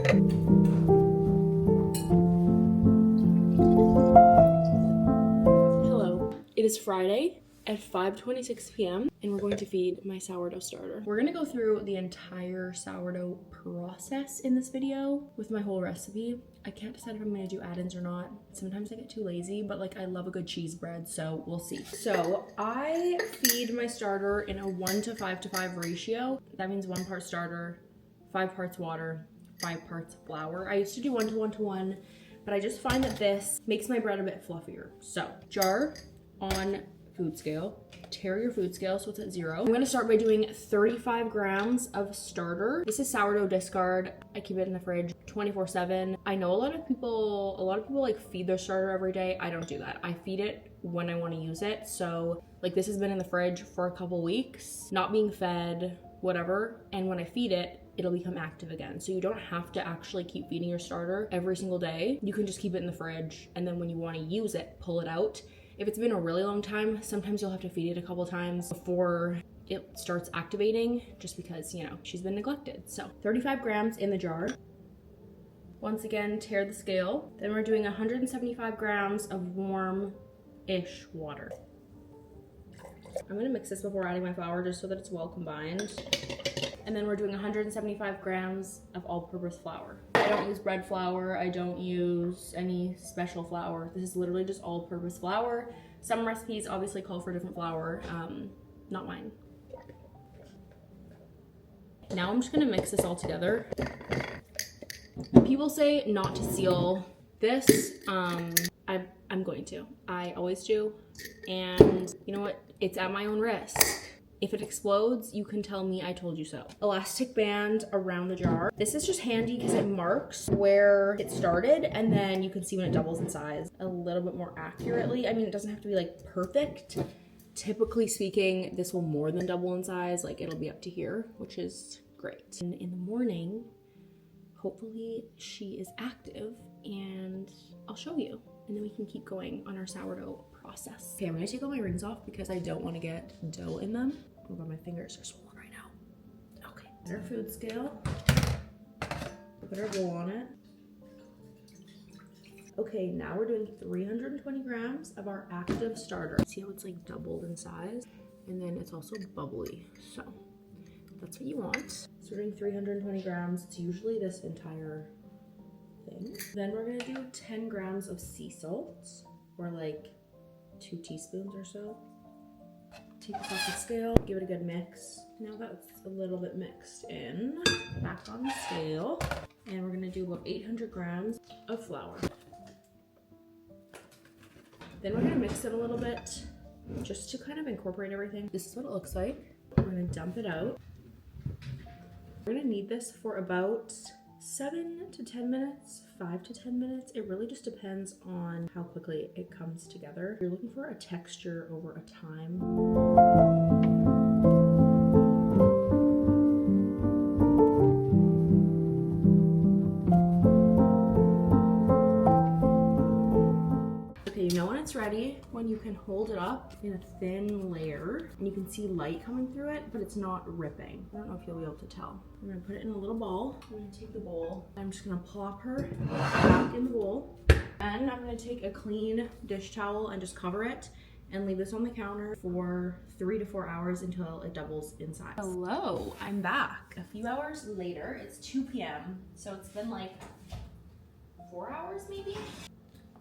Hello, it is Friday at 5:26 p.m. and we're going to feed my sourdough starter. We're gonna go through the entire sourdough process in this video with my whole recipe. I can't decide if I'm gonna do add-ins or not. Sometimes I get too lazy, but like I love a good cheese bread, so we'll see. So I feed my starter in a 1 to 5 to 5 ratio. That means 1 part starter, 5 parts water, 5 parts flour. I used to do 1 to 1 to 1, but I just find that this makes my bread a bit fluffier. So jar on food scale, tear your food scale so it's at 0. I'm gonna start by doing 35 grams of starter. This is sourdough discard. I keep it in the fridge 24/7. I know a lot of people like feed their starter every day. I don't do that. I feed it when I want to use it. So like this has been in the fridge for a couple weeks, not being fed, whatever. And when I feed it, it'll become active again. So you don't have to actually keep feeding your starter every single day. You can just keep it in the fridge, and then when you want to use it, pull it out. If it's been a really long time, sometimes you'll have to feed it a couple times before it starts activating, just because, you know, she's been neglected. So 35 grams in the jar. Once again, tear the scale. Then we're doing 175 grams of warm-ish water. I'm gonna mix this before adding my flour just so that it's well combined. And then we're doing 175 grams of all-purpose flour. I don't use bread flour. I don't use any special flour. This is literally just all-purpose flour. Some recipes obviously call for different flour, not mine. Now I'm just gonna mix this all together. People say not to seal this. I'm going to. I always do. And you know what? It's at my own risk. If it explodes, you can tell me I told you so. Elastic band around the jar. This is just handy because it marks where it started, and then you can see when it doubles in size a little bit more accurately. I mean, it doesn't have to be like perfect. Typically speaking, this will more than double in size. Like it'll be up to here, which is great. And in the morning, hopefully she is active and I'll show you. And then we can keep going on our sourdough process. Okay, I'm gonna take all my rings off because I don't want to get dough in them. Oh god, my fingers are swollen right now. Okay, put our food scale. Put our bowl on it. Okay, now we're doing 320 grams of our active starter. See how it's like doubled in size? And then it's also bubbly. So that's what you want. So we're doing 320 grams. It's usually this entire thing. Then we're gonna do 10 grams of sea salt, or like 2 teaspoons or so. Take this off the scale, give it a good mix. Now that's a little bit mixed in, back on the scale. And we're gonna do about 800 grams of flour. Then we're gonna mix it a little bit, just to kind of incorporate everything. This is what it looks like. We're gonna dump it out. We're gonna knead this for about 7 to 10 minutes, 5 to 10 minutes. It really just depends on how quickly it comes together. You're looking for a texture over a time. Okay, you know when it's ready, when you can hold it up in a thin layer and you can see light coming through it, but it's not ripping. I don't know if you'll be able to tell. I'm gonna put it in a little bowl. I'm gonna take the bowl. I'm just gonna plop her back in the bowl. And I'm gonna take a clean dish towel and just cover it and leave this on the counter for 3 to 4 hours until it doubles in size. Hello, I'm back. A few hours later, it's 2 p.m. So it's been like 4 hours maybe?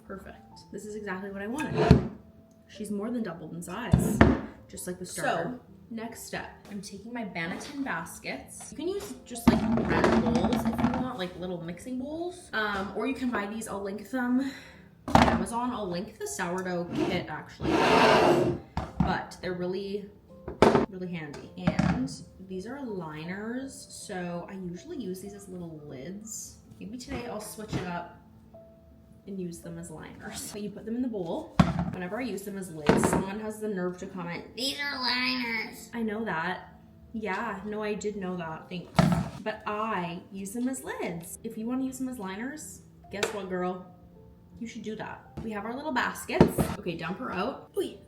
Perfect. This is exactly what I wanted. She's more than doubled in size, just like the starter. So, next step, I'm taking my Banneton baskets. You can use just like round bowls if you want, like little mixing bowls. Or you can buy these. I'll link them on Amazon. I'll link the sourdough kit actually. But they're really, really handy. And these are liners. So I usually use these as little lids. Maybe today I'll switch it up and use them as liners. So you put them in the bowl. Whenever I use them as lids, someone has the nerve to comment, "These are liners." I know that. Yeah, no, I did know that, thanks. But I use them as lids. If you want to use them as liners, guess what, girl? You should do that. We have our little baskets. Okay, dump her out. Wait.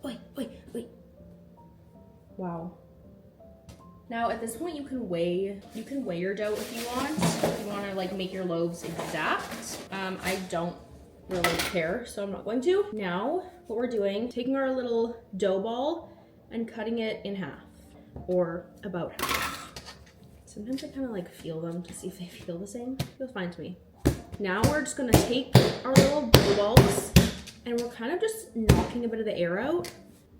Wow. Now at this point you can weigh your dough if you want. If you want to like make your loaves exact. I don't really care, so I'm not going to. Now what we're doing, taking our little dough ball and cutting it in half, or about half. Sometimes I kind of like feel them to see if they feel the same. Feels fine to me. Now we're just gonna take our little dough balls and we're kind of just knocking a bit of the air out.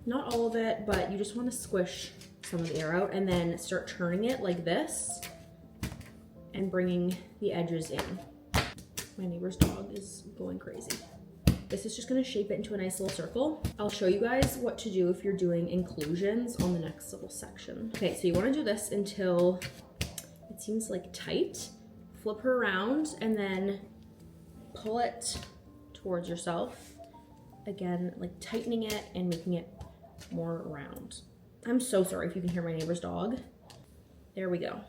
Not all of it, but you just want to squish some of the air out and then start turning it like this and bringing the edges in. My neighbor's dog is going crazy. This is just gonna shape it into a nice little circle. I'll show you guys what to do if you're doing inclusions on the next little section. Okay, so you wanna do this until it seems like tight. Flip her around and then pull it towards yourself. Again, like tightening it and making it more round. I'm so sorry if you can hear my neighbor's dog. There we go.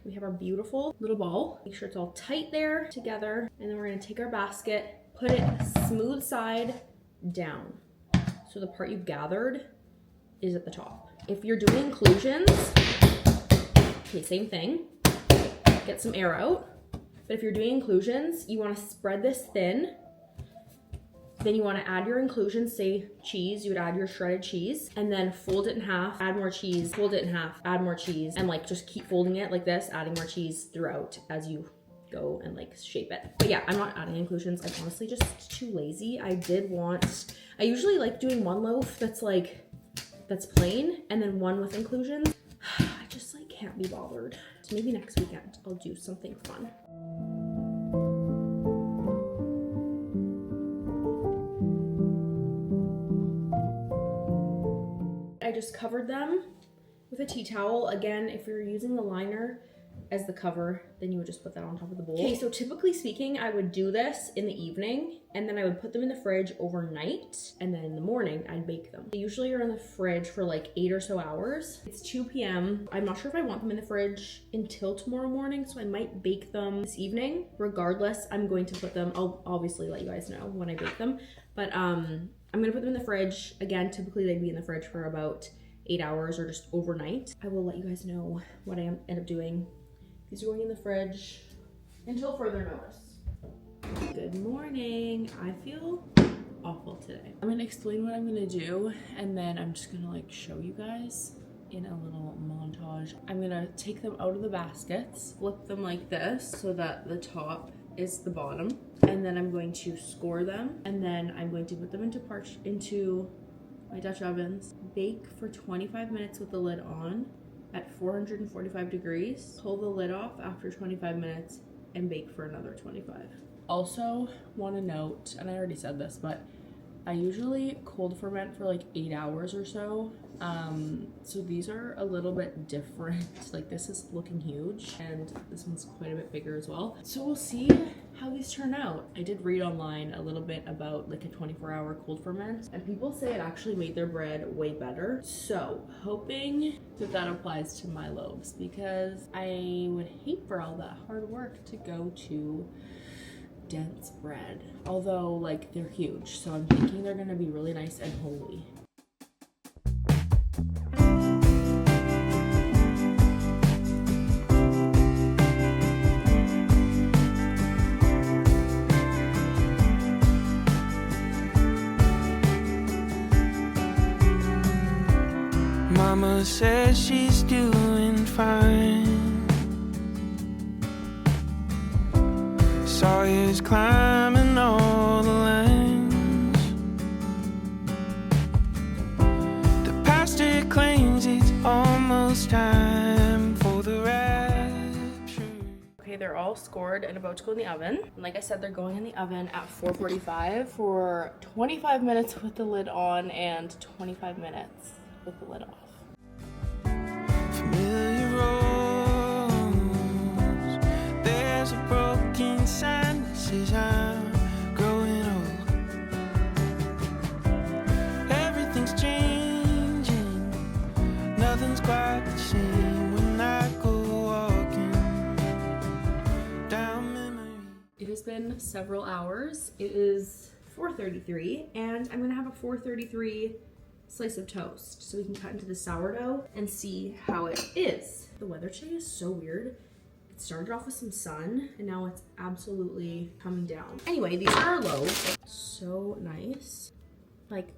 We have our beautiful little ball. Make sure it's all tight there together. And then we're gonna take our basket, put it smooth side down. So the part you've gathered is at the top. If you're doing inclusions, okay, same thing. Get some air out. But if you're doing inclusions, you wanna spread this thin. Then you want to add your inclusions, say cheese, you would add your shredded cheese, and then fold it in half, add more cheese, fold it in half, add more cheese, and like just keep folding it like this, adding more cheese throughout as you go and like shape it. But yeah, I'm not adding inclusions. I'm honestly just too lazy. I usually like doing one loaf that's plain and then one with inclusions. I just like can't be bothered. So maybe next weekend I'll do something fun. I just covered them with a tea towel. Again, if you're using the liner as the cover, then you would just put that on top of the bowl. Okay, so typically speaking, I would do this in the evening and then I would put them in the fridge overnight and then in the morning I'd bake them. They usually are in the fridge for like 8 or so hours. It's 2 p.m. I'm not sure if I want them in the fridge until tomorrow morning, so I might bake them this evening. Regardless, I'm going to put them, I'll obviously let you guys know when I bake them, but I'm gonna put them in the fridge. Again, typically they'd be in the fridge for about 8 hours or just overnight. I will let you guys know what I end up doing. These are going in the fridge until further notice. Good morning. I feel awful today. I'm gonna explain what I'm gonna do and then I'm just gonna like show you guys in a little montage. I'm gonna take them out of the baskets, flip them like this so that the top is the bottom, and then I'm going to score them, and then I'm going to put them into my Dutch ovens, bake for 25 minutes with the lid on at 445 degrees, pull the lid off after 25 minutes, and bake for another 25. Also want to note, and I already said this, but I usually cold ferment for like 8 hours or so. So these are a little bit different. Like this is looking huge and this one's quite a bit bigger as well. So we'll see how these turn out. I did read online a little bit about like a 24-hour cold ferment and people say it actually made their bread way better. So hoping that applies to my loaves because I would hate for all that hard work to go to dense bread. Although like they're huge, so I'm thinking they're gonna be really nice and holy. Mama says she's doing fine. Sawyer's climbing all the lines. The pastor claims it's almost time for the rapture. Okay, they're all scored and about to go in the oven. And like I said, they're going in the oven at 445 for 25 minutes with the lid on and 25 minutes with the lid off. Familiar roads, there's a broken sign that says I'm growing old. Everything's changing, nothing's quite the same when I go walking down memory. It has been several hours. It is 4:33 and I'm gonna have a 4:33 slice of toast so we can cut into the sourdough and see how it is. The weather today is so weird. It started off with some sun and now it's absolutely coming down. Anyway, these are our loaves. So nice. Like,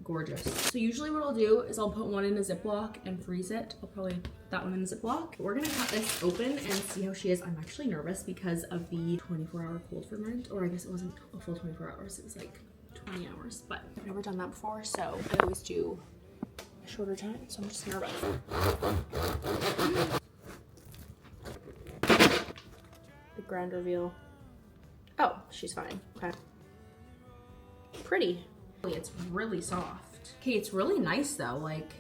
gorgeous. So usually what I'll do is I'll put one in a Ziploc and freeze it. I'll probably put that one in a Ziploc. We're gonna cut this open and see how she is. I'm actually nervous because of the 24-hour cold ferment, or I guess it wasn't a full 24 hours. It was like 20 hours, but I've never done that before, so I always do a shorter time, so I'm just nervous. The grand reveal. Oh, she's fine. Okay. Pretty. It's really soft. Okay, it's really nice though. Like,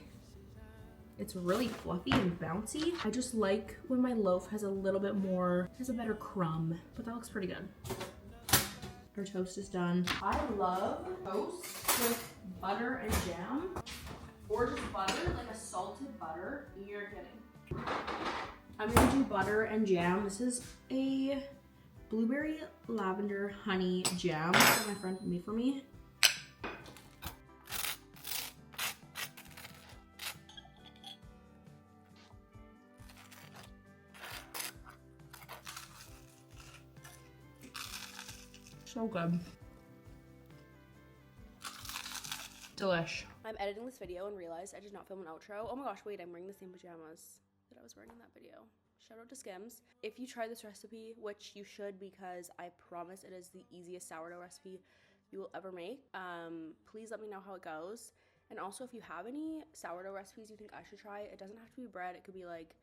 it's really fluffy and bouncy. I just like when my loaf has a little bit more, has a better crumb, but that looks pretty good. Our toast is done. I love toast with butter and jam, or just butter, like a salted butter. You're kidding. I'm gonna do butter and jam. This is a blueberry lavender honey jam that my friend made for me. So good. Delish. I'm editing this video and realized I did not film an outro. Oh my gosh, wait, I'm wearing the same pajamas that I was wearing in that video. Shout out to Skims. If you try this recipe, which you should because I promise it is the easiest sourdough recipe you will ever make, please let me know how it goes. And also, if you have any sourdough recipes you think I should try, it doesn't have to be bread. It could be like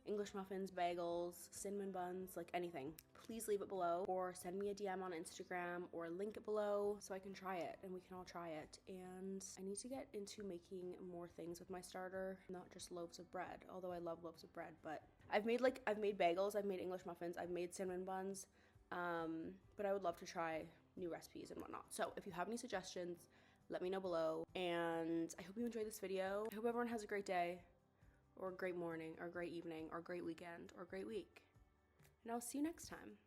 English muffins, bagels, cinnamon buns, like anything. Please leave it below or send me a DM on Instagram or link it below so I can try it and we can all try it. And I need to get into making more things with my starter, not just loaves of bread, although I love loaves of bread. But I've made bagels, I've made English muffins, I've made cinnamon buns, but I would love to try new recipes and whatnot. So if you have any suggestions, let me know below. And I hope you enjoyed this video. I hope everyone has a great day, or a great morning, or a great evening, or a great weekend, or a great week. And I'll see you next time.